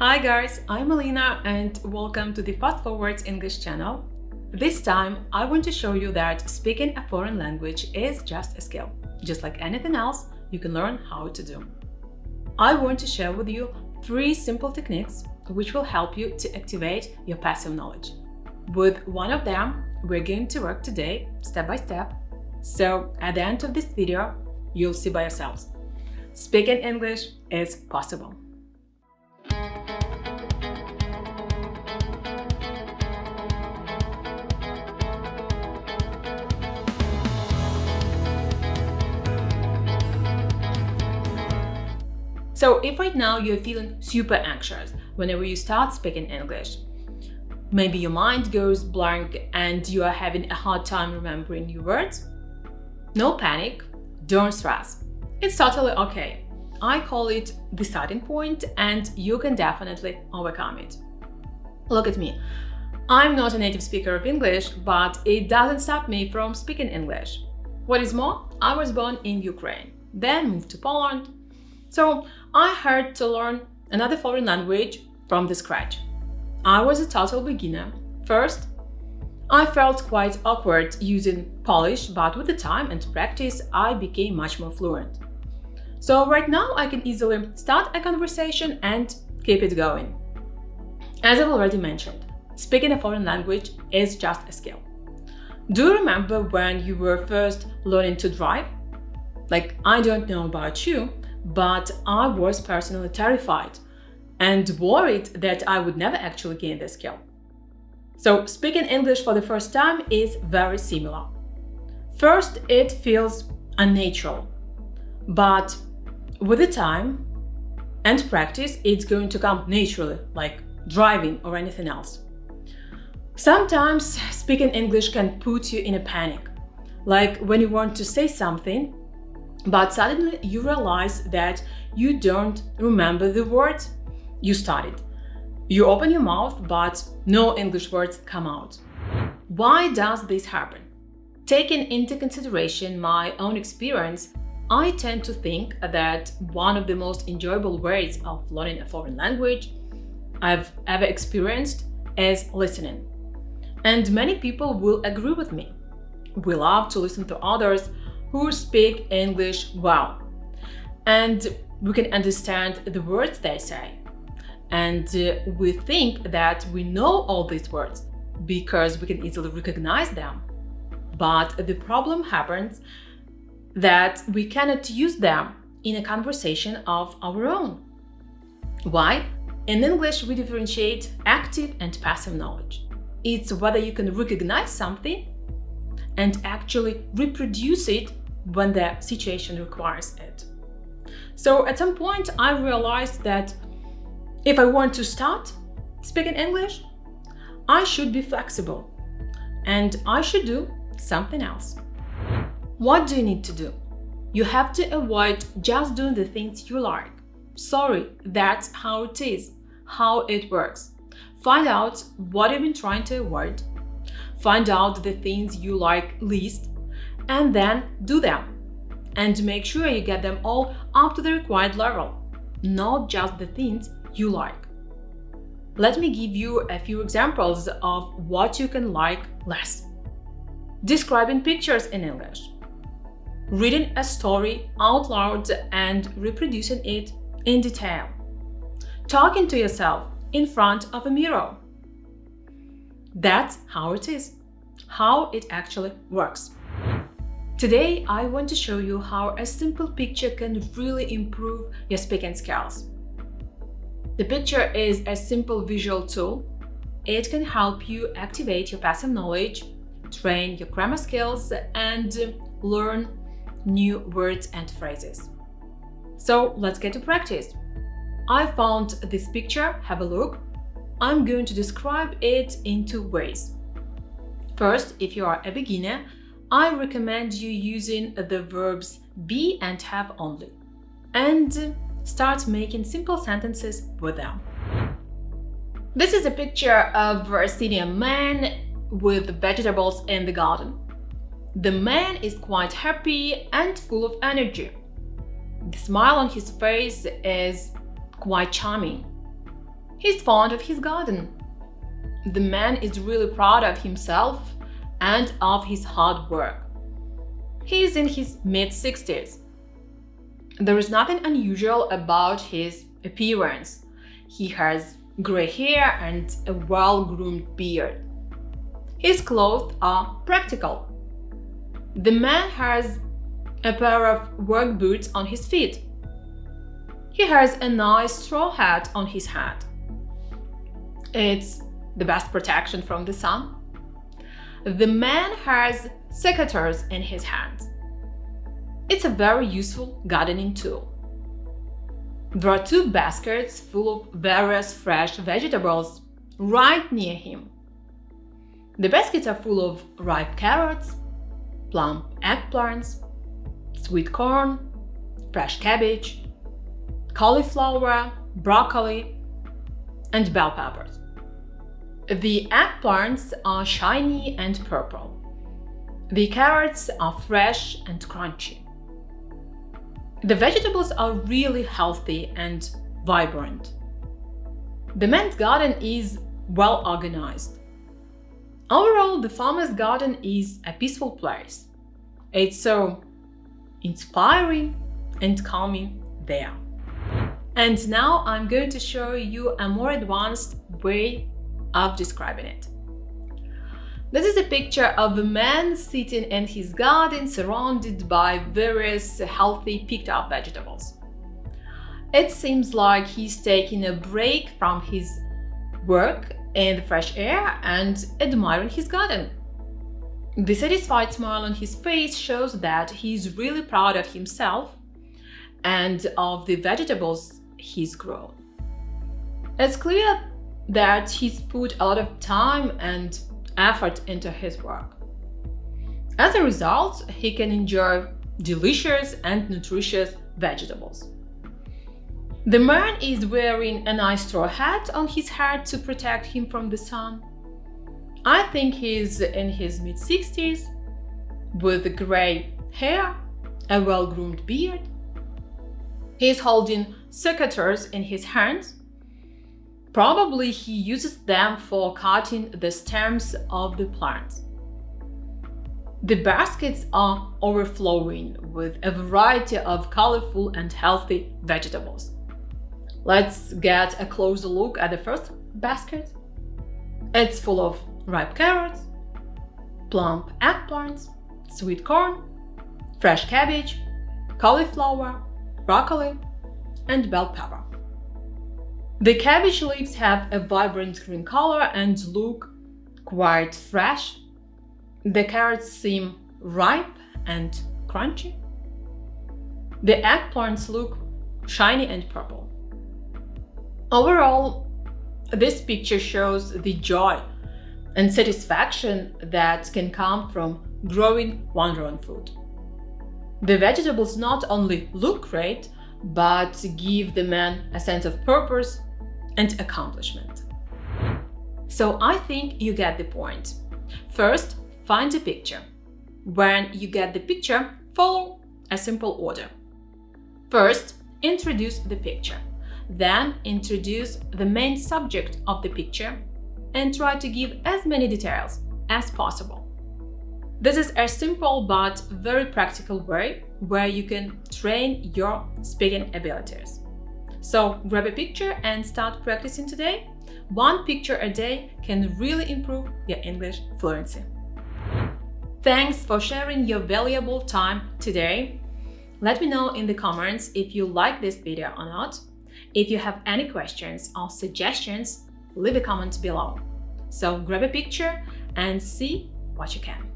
Hi guys, I'm Alina and welcome to the Fast Forwards English channel. This time I want to show you that speaking a foreign language is just a skill. Just like anything else, you can learn how to do. I want to share with you 3 simple techniques which will help you to activate your passive knowledge. With one of them, we're going to work today, step by step. So at the end of this video, you'll see by yourselves. Speaking English is possible. So if right now you're feeling super anxious whenever you start speaking English, maybe your mind goes blank and you are having a hard time remembering your words, no panic, don't stress. It's totally okay. I call it the starting point and you can definitely overcome it. Look at me. I'm not a native speaker of English, but it doesn't stop me from speaking English. What is more, I was born in Ukraine, then moved to Poland. So I had to learn another foreign language from the scratch. I was a total beginner. First, I felt quite awkward using Polish, but with the time and practice, I became much more fluent. So right now I can easily start a conversation and keep it going. As I've already mentioned, speaking a foreign language is just a skill. Do you remember when you were first learning to drive? Like, I don't know about you, but I was personally terrified and worried that I would never actually gain this skill. So speaking English for the first time is very similar. First, it feels unnatural, but with the time and practice, it's going to come naturally, like driving or anything else. Sometimes speaking English can put you in a panic, like when you want to say something, but suddenly you realize that you don't remember the words you studied. You open your mouth, but no English words come out. Why does this happen? Taking into consideration my own experience, I tend to think that one of the most enjoyable ways of learning a foreign language I've ever experienced is listening. And many people will agree with me. We love to listen to others who speak English well, and we can understand the words they say. And we think that we know all these words because we can easily recognize them. But the problem happens that we cannot use them in a conversation of our own. Why? In English, we differentiate active and passive knowledge. It's whether you can recognize something and actually reproduce it when the situation requires it. So at some point I realized that if I want to start speaking English, I should be flexible and I should do something else. What do you need to do? You have to avoid just doing the things you like. Sorry, that's how it is, how it works. Find out what you've been trying to avoid, find out the things you like least, and then do them. And make sure you get them all up to the required level, not just the things you like. Let me give you a few examples of what you can like less. Describing pictures in English. Reading a story out loud and reproducing it in detail. Talking to yourself in front of a mirror. That's how it is, how it actually works. Today, I want to show you how a simple picture can really improve your speaking skills. The picture is a simple visual tool. It can help you activate your passive knowledge, train your grammar skills, and learn new words and phrases. So let's get to practice. I found this picture, have a look. I'm going to describe it in 2 ways. First, if you are a beginner, I recommend you using the verbs be and have only, and start making simple sentences with them. This is a picture of a senior man with vegetables in the garden. The man is quite happy and full of energy. The smile on his face is quite charming. He's fond of his garden. The man is really proud of himself and of his hard work. He is in his mid-60s. There is nothing unusual about his appearance. He has gray hair and a well-groomed beard. His clothes are practical. The man has a pair of work boots on his feet. He has a nice straw hat on his head. It's the best protection from the sun. The man has secateurs in his hands. It's a very useful gardening tool. There are 2 baskets full of various fresh vegetables right near him. The baskets are full of ripe carrots, plump eggplants, sweet corn, fresh cabbage, cauliflower, broccoli, and bell peppers. The eggplants are shiny and purple. The carrots are fresh and crunchy. The vegetables are really healthy and vibrant. The man's garden is well organized. Overall, the farmer's garden is a peaceful place. It's so inspiring and calming there. And now I'm going to show you a more advanced way of describing it. This is a picture of a man sitting in his garden surrounded by various healthy picked up vegetables. It seems like he's taking a break from his work in the fresh air and admiring his garden. The satisfied smile on his face shows that he's really proud of himself and of the vegetables he's grown. It's clear that he's put a lot of time and effort into his work. As a result, he can enjoy delicious and nutritious vegetables. The man is wearing a nice straw hat on his head to protect him from the sun. I think he's in his mid-60s, with gray hair, a well-groomed beard. He's holding secateurs in his hands. Probably he uses them for cutting the stems of the plants. The baskets are overflowing with a variety of colorful and healthy vegetables. Let's get a closer look at the first basket. It's full of ripe carrots, plump eggplants, sweet corn, fresh cabbage, cauliflower, broccoli, and bell pepper. The cabbage leaves have a vibrant green color and look quite fresh. The carrots seem ripe and crunchy. The eggplants look shiny and purple. Overall, this picture shows the joy and satisfaction that can come from growing one's own food. The vegetables not only look great, but give the man a sense of purpose and accomplishment. So I think you get the point. First, find a picture. When you get the picture, follow a simple order. First, introduce the picture. Then introduce the main subject of the picture and try to give as many details as possible. This is a simple but very practical way where you can train your speaking abilities. So grab a picture and start practicing today. One picture a day can really improve your English fluency. Thanks for sharing your valuable time today. Let me know in the comments if you like this video or not. If you have any questions or suggestions, leave a comment below. So grab a picture and see what you can.